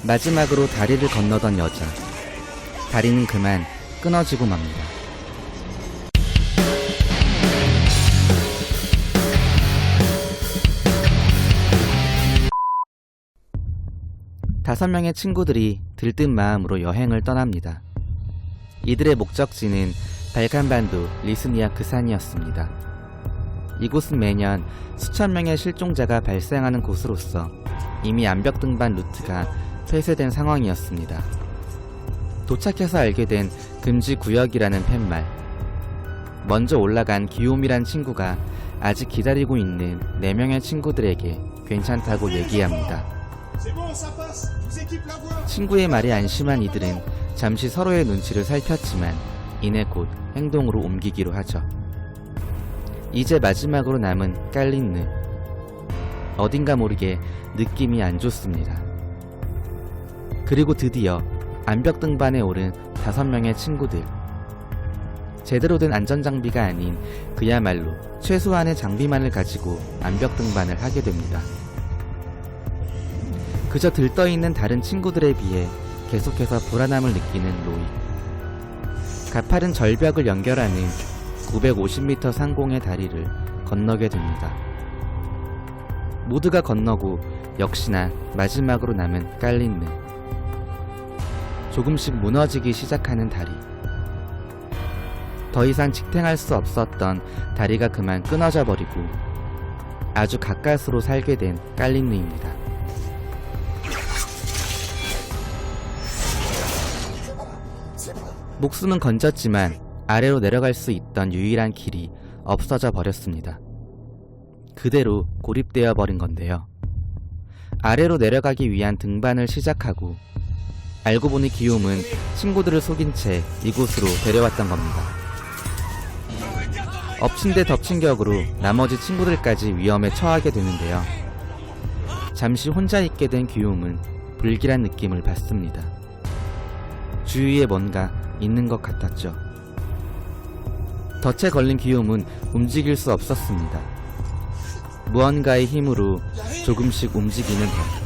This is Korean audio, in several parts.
마지막으로 다리를 건너던 여자. 다리는 그만 끊어지고 맙니다. 다섯 명의 친구들이 들뜬 마음으로 여행을 떠납니다. 이들의 목적지는 발칸반도 리스니아크 산이었습니다. 이곳은 매년 수천 명의 실종자가 발생하는 곳으로서 이미 암벽 등반 루트가 폐쇄된 상황이었습니다. 도착해서 알게 된 금지 구역이라는 팻말. 먼저 올라간 기욤이란 친구가 아직 기다리고 있는 4명의 친구들에게 괜찮다고 얘기합니다. 친구의 말에 안심한 이들은 잠시 서로의 눈치를 살폈지만 이내 곧 행동으로 옮기기로 하죠. 이제 마지막으로 남은 깔린느. 어딘가 모르게 느낌이 안 좋습니다. 그리고 드디어 암벽 등반에 오른 5명의 친구들. 제대로 된 안전장비가 아닌 그야말로 최소한의 장비만을 가지고 암벽 등반을 하게 됩니다. 그저 들떠있는 다른 친구들에 비해 계속해서 불안함을 느끼는 로이. 가파른 절벽을 연결하는 950m 상공의 다리를 건너게 됩니다. 모두가 건너고 역시나 마지막으로 남은 깔린느. 조금씩 무너지기 시작하는 다리. 더 이상 직행할 수 없었던 다리가 그만 끊어져 버리고 아주 가까스로 살게 된 깔린느입니다. 목숨은 건졌지만 아래로 내려갈 수 있던 유일한 길이 없어져 버렸습니다. 그대로 고립되어 버린 건데요. 아래로 내려가기 위한 등반을 시작하고 알고 보니 기욤은 친구들을 속인 채 이곳으로 데려왔던 겁니다. 엎친 데 덮친 격으로 나머지 친구들까지 위험에 처하게 되는데요. 잠시 혼자 있게 된 기욤은 불길한 느낌을 받습니다. 주위에 뭔가 있는 것 같았죠. 덫에 걸린 기욤은 움직일 수 없었습니다. 무언가의 힘으로 조금씩 움직이는 덫.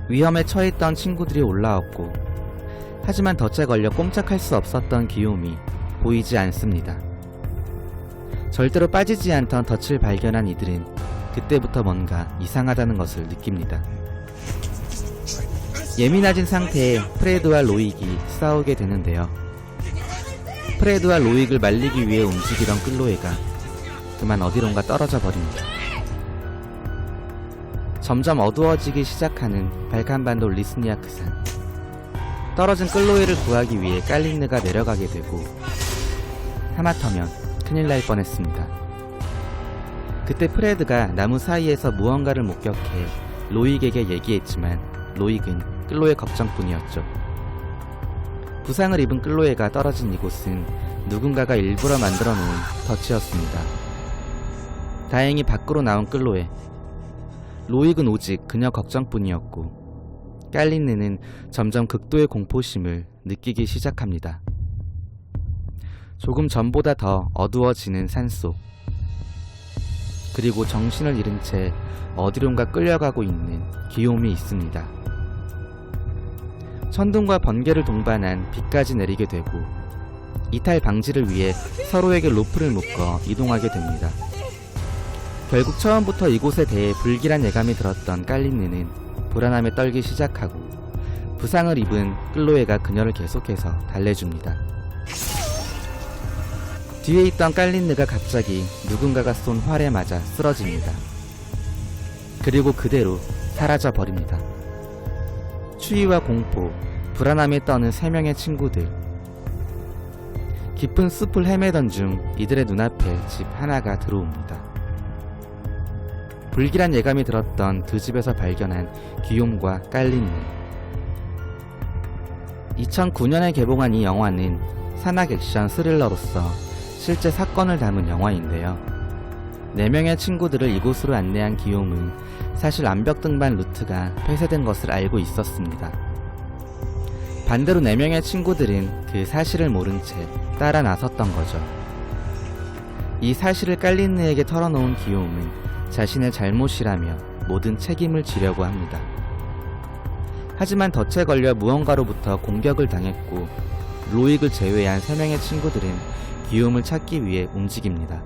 위험에 처했던 친구들이 올라왔고 하지만 덫에 걸려 꼼짝할 수 없었던 기욤이 보이지 않습니다. 절대로 빠지지 않던 덫을 발견한 이들은 그때부터 뭔가 이상하다는 것을 느낍니다. 예민해진 상태에 프레드와 로익이 싸우게 되는데요. 프레드와 로익을 말리기 위해 움직이던 클로에가 그만 어디론가 떨어져 버립니다. 점점 어두워지기 시작하는 발칸반도 리스니아크 산. 떨어진 클로에를 구하기 위해 깔린느가 내려가게 되고 하마터면 큰일 날 뻔했습니다. 그때 프레드가 나무 사이에서 무언가를 목격해 로익에게 얘기했지만 로익은 클로에 걱정뿐이었죠. 부상을 입은 클로에가 떨어진 이곳은 누군가가 일부러 만들어 놓은 덫이었습니다. 다행히 밖으로 나온 클로에. 로익은 오직 그녀 걱정뿐이었고 깔린느는 점점 극도의 공포심을 느끼기 시작합니다. 조금 전보다 더 어두워지는 산속. 그리고 정신을 잃은 채 어디론가 끌려가고 있는 기욤이 있습니다. 천둥과 번개를 동반한 비까지 내리게 되고 이탈 방지를 위해 서로에게 로프를 묶어 이동하게 됩니다. 결국 처음부터 이곳에 대해 불길한 예감이 들었던 깔린느는 불안함에 떨기 시작하고 부상을 입은 클로에가 그녀를 계속해서 달래줍니다. 뒤에 있던 깔린느가 갑자기 누군가가 쏜 활에 맞아 쓰러집니다. 그리고 그대로 사라져 버립니다. 추위와 공포, 불안함에 떠는 3명의 친구들. 깊은 숲을 헤매던 중 이들의 눈앞에 집 하나가 들어옵니다. 불길한 예감이 들었던 그 집에서 발견한 기욤과 깔린느. 2009년에 개봉한 이 영화는 산악 액션 스릴러로서 실제 사건을 담은 영화인데요. 4명의 친구들을 이곳으로 안내한 기욤은 사실 암벽 등반 루트가 폐쇄된 것을 알고 있었습니다. 반대로 4명의 친구들은 그 사실을 모른 채 따라 나섰던 거죠. 이 사실을 깔린느에게 털어놓은 기욤은 자신의 잘못이라며 모든 책임을 지려고 합니다. 하지만 덫에 걸려 무언가로부터 공격을 당했고 로익을 제외한 3명의 친구들은 기욤을 찾기 위해 움직입니다.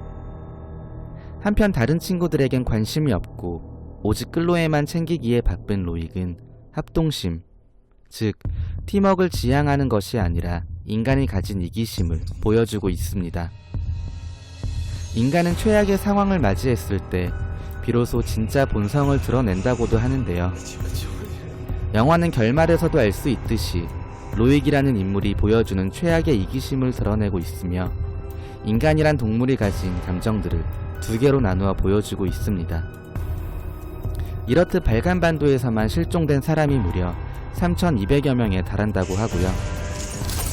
한편 다른 친구들에겐 관심이 없고 오직 클로에만 챙기기에 바쁜 로익은 합동심, 즉 팀워크를 지향하는 것이 아니라 인간이 가진 이기심을 보여주고 있습니다. 인간은 최악의 상황을 맞이했을 때 비로소 진짜 본성을 드러낸다고도 하는데요. 영화는 결말에서도 알 수 있듯이 로익이라는 인물이 보여주는 최악의 이기심을 드러내고 있으며 인간이란 동물이 가진 감정들을 2개로 나누어 보여주고 있습니다. 이렇듯 발간반도에서만 실종된 사람이 무려 3,200여 명에 달한다고 하고요.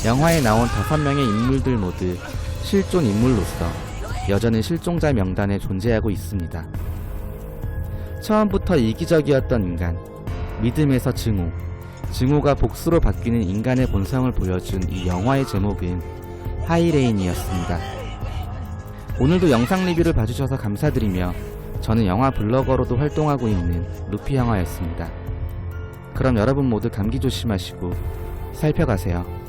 영화에 나온 5명의 인물들 모두 실존 인물로서 여전히 실종자 명단에 존재하고 있습니다. 처음부터 이기적이었던 인간, 믿음에서 증오, 증오가 복수로 바뀌는 인간의 본성을 보여준 이 영화의 제목은 하이레인이었습니다. 오늘도 영상 리뷰를 봐주셔서 감사드리며 저는 영화 블로거로도 활동하고 있는 루피 영화였습니다. 그럼 여러분 모두 감기 조심하시고 살펴가세요.